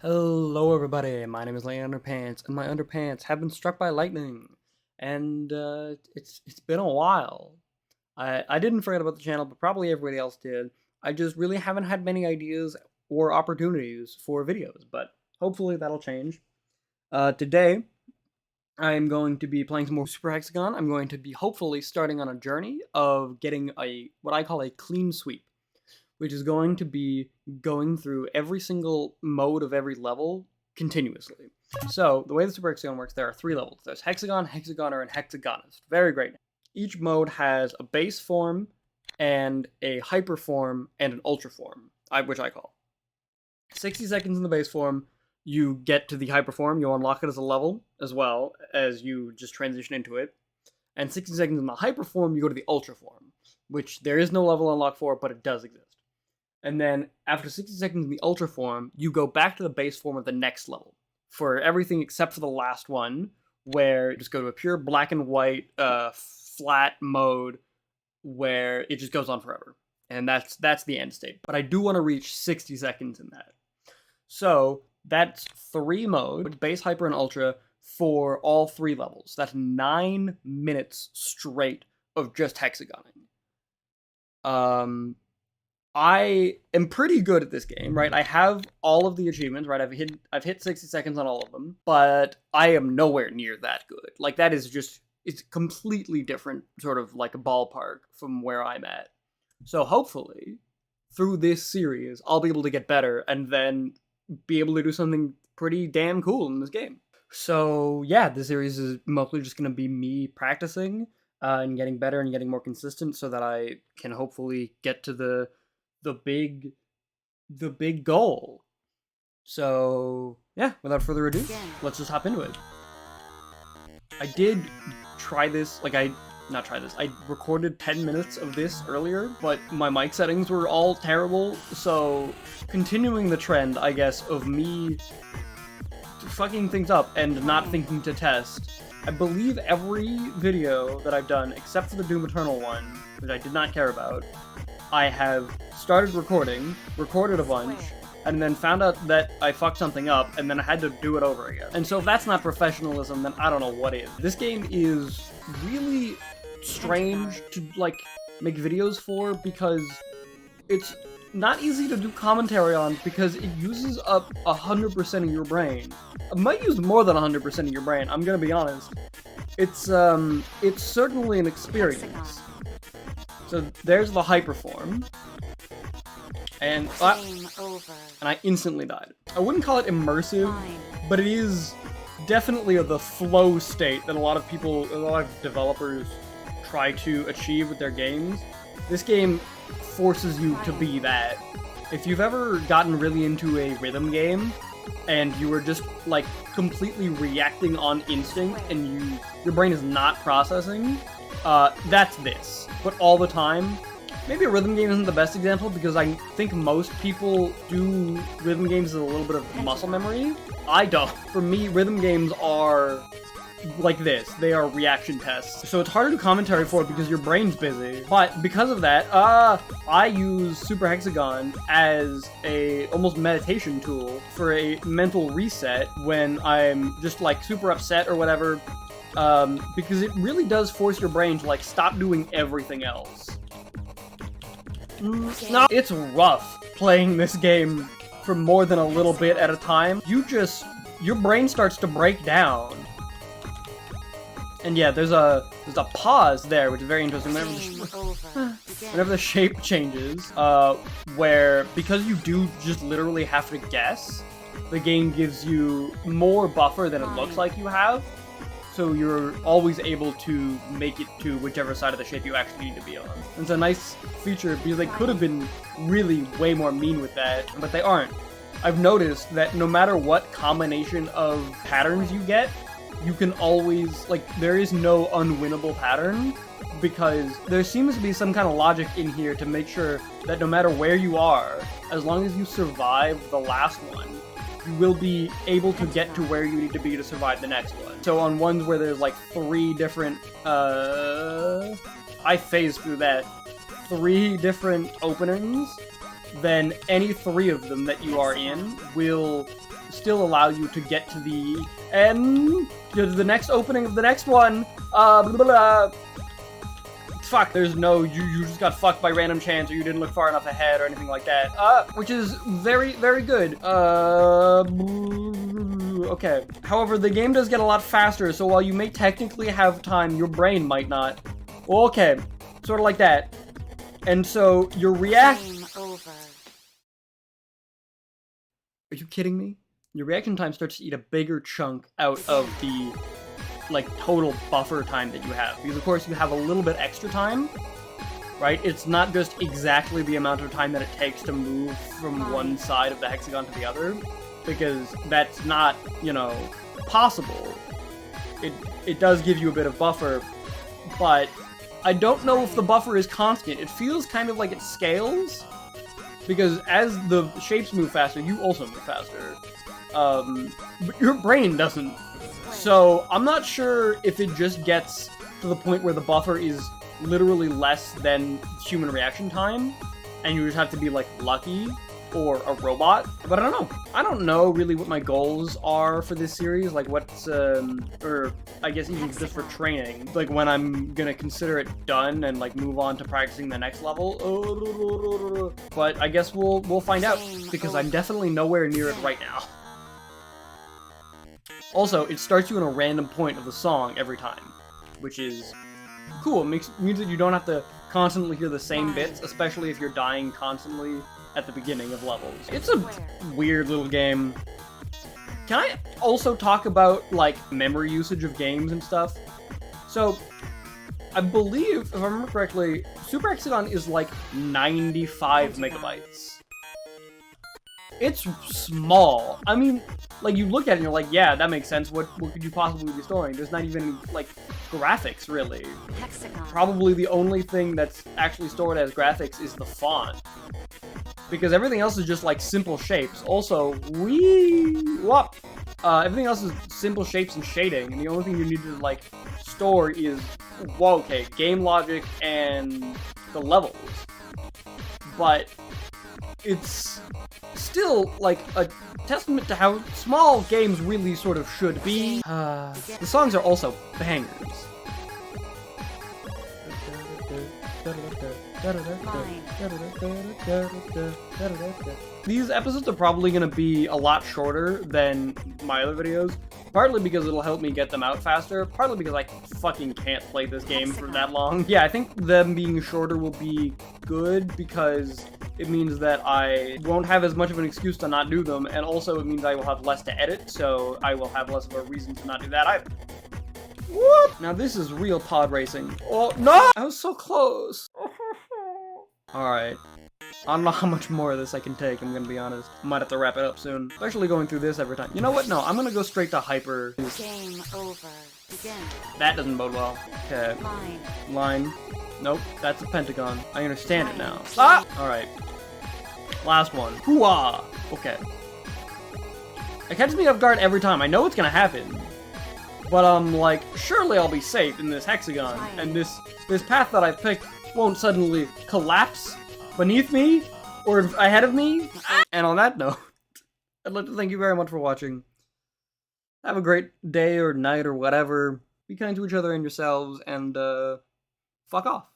Hello everybody, my name is Lane Underpants, and my underpants have been struck by lightning. And it's been a while. I didn't forget about the channel, but probably everybody else did. I just really haven't had many ideas or opportunities for videos, but hopefully that'll change. Today, I'm going to be playing some more Super Hexagon. I'm going to be hopefully starting on a journey of getting what I call a clean sweep, which is going to be going through every single mode of every level continuously. So, the way the Super Hexagon works, there are 3 levels. There's Hexagon, Hexagoner, and Hexagonist. Very great. Each mode has a base form, and a hyper form, and an ultra form, which I call. 60 seconds in the base form, you get to the hyper form, you unlock it as a level, as well as you just transition into it. And 60 seconds in the hyper form, you go to the ultra form, which there is no level unlock for, but it does exist. And then after 60 seconds in the ultra form, you go back to the base form of the next level for everything except for the last one, where you just go to a pure black and white flat mode where it just goes on forever. And that's the end state. But I do want to reach 60 seconds in that. So that's 3 modes, base, hyper, and ultra, for all 3 levels. That's 9 minutes straight of just hexagoning. I am pretty good at this game, right? I have all of the achievements, right? I've hit 60 seconds on all of them, but I am nowhere near that good. Like, that is just, it's completely different, sort of like a ballpark from where I'm at. So hopefully, through this series, I'll be able to get better and then be able to do something pretty damn cool in this game. So yeah, this series is mostly just going to be me practicing and getting better and getting more consistent so that I can hopefully get to the big goal. So yeah, without further ado, let's just hop into it. I did try this, I recorded 10 minutes of this earlier, but my mic settings were all terrible, so continuing the trend, I guess, of me fucking things up and not thinking to test, I believe every video that I've done, except for the Doom Eternal one, which I did not care about, I have started recorded a bunch, and then found out that I fucked something up, and then I had to do it over again. And so if that's not professionalism, then I don't know what is. This game is really strange to, make videos for, because it's not easy to do commentary on, because it uses up 100% of your brain. It might use more than 100% of your brain, I'm gonna be honest. It's certainly an experience. So there's the hyperform, and I instantly died. I wouldn't call it immersive, but it is definitely the flow state that a lot of developers try to achieve with their games. This game forces you to be that. If you've ever gotten really into a rhythm game, and you were just, completely reacting on instinct, and your brain is not processing, that's this. But all the time. Maybe a rhythm game isn't the best example, because I think most people do rhythm games with a little bit of muscle memory. I don't. For me, rhythm games are like this. They are reaction tests. So it's harder to commentary for it because your brain's busy. But because of that, I use Super Hexagon as a almost meditation tool for a mental reset when I'm just super upset or whatever. Because it really does force your brain to stop doing everything else. No, it's rough playing this game for more than a little bit at a time. Your brain starts to break down. And yeah, there's a pause there, which is very interesting. Whenever the shape changes, where, because you do just literally have to guess, the game gives you more buffer than it looks like you have. So you're always able to make it to whichever side of the shape you actually need to be on. It's a nice feature, because they could have been really way more mean with that, but they aren't. I've noticed that no matter what combination of patterns you get, you can always, there is no unwinnable pattern, because there seems to be some kind of logic in here to make sure that no matter where you are, as long as you survive the last one, you will be able to get to where you need to be to survive the next one. So on ones where there's 3 different, I phased through that, 3 different openings, then any 3 of them that you are in will still allow you to get to the next opening of the next one. Fuck, there's no, you just got fucked by random chance, or you didn't look far enough ahead, or anything like that. Which is very, very good. Okay. However, the game does get a lot faster, so while you may technically have time, your brain might not. Okay. Sort of like that. And so, your reaction... over. Are you kidding me? Your reaction time starts to eat a bigger chunk out of the like total buffer time that you have, because of course you have a little bit extra time, right? It's not just exactly the amount of time that it takes to move from one side of the hexagon to the other, because that's not, you know, possible. It does give you a bit of buffer, but I don't know if the buffer is constant. It feels kind of like it scales, because as the shapes move faster, you also move faster. But your brain doesn't. So, I'm not sure if it just gets to the point where the buffer is literally less than human reaction time, and you just have to be, like, lucky, or a robot, but I don't know. I don't know really what my goals are for this series, like what's, or I guess even just for training, like when I'm gonna consider it done and like move on to practicing the next level, but I guess we'll find out, because I'm definitely nowhere near it right now. Also, it starts you in a random point of the song every time, which is cool. It means that you don't have to constantly hear the same bits, especially if you're dying constantly at the beginning of levels. It's a weird little game. Can I also talk about, like, memory usage of games and stuff? So, I believe, if I remember correctly, Super Hexagon is like 95 megabytes. It's small. I mean, like, you look at it and you're like, yeah, that makes sense. What could you possibly be storing? There's not even any, like, graphics, really. Hexagon. Probably the only thing that's actually stored as graphics is the font. Because everything else is just, like, simple shapes. Also, everything else is simple shapes and shading, and the only thing you need to, like, store is, game logic and the levels. But it's still, like, a testament to how small games really sort of should be. The songs are also bangers. These episodes are probably going to be a lot shorter than my other videos, partly because it'll help me get them out faster, partly because I fucking can't play this game for that long. Yeah, I think them being shorter will be good, because it means that I won't have as much of an excuse to not do them, and also it means I will have less to edit, so I will have less of a reason to not do that either. Whoop! Now this is real pod racing. Oh, no! I was so close. Alright. I don't know how much more of this I can take, I'm gonna be honest. I might have to wrap it up soon. Especially going through this every time. You know what? No, I'm gonna go straight to hyper. Game over. Begin. That doesn't bode well. Okay. Line. Nope, that's a pentagon. I understand it now. Ah! Alright. Last one. Hooah! Okay. It catches me off guard every time. I know it's gonna happen. But I'm like, surely I'll be safe in this hexagon. And this path that I've picked won't suddenly collapse beneath me or ahead of me. And on that note, I'd like to thank you very much for watching. Have a great day or night or whatever. Be kind to each other and yourselves, and fuck off.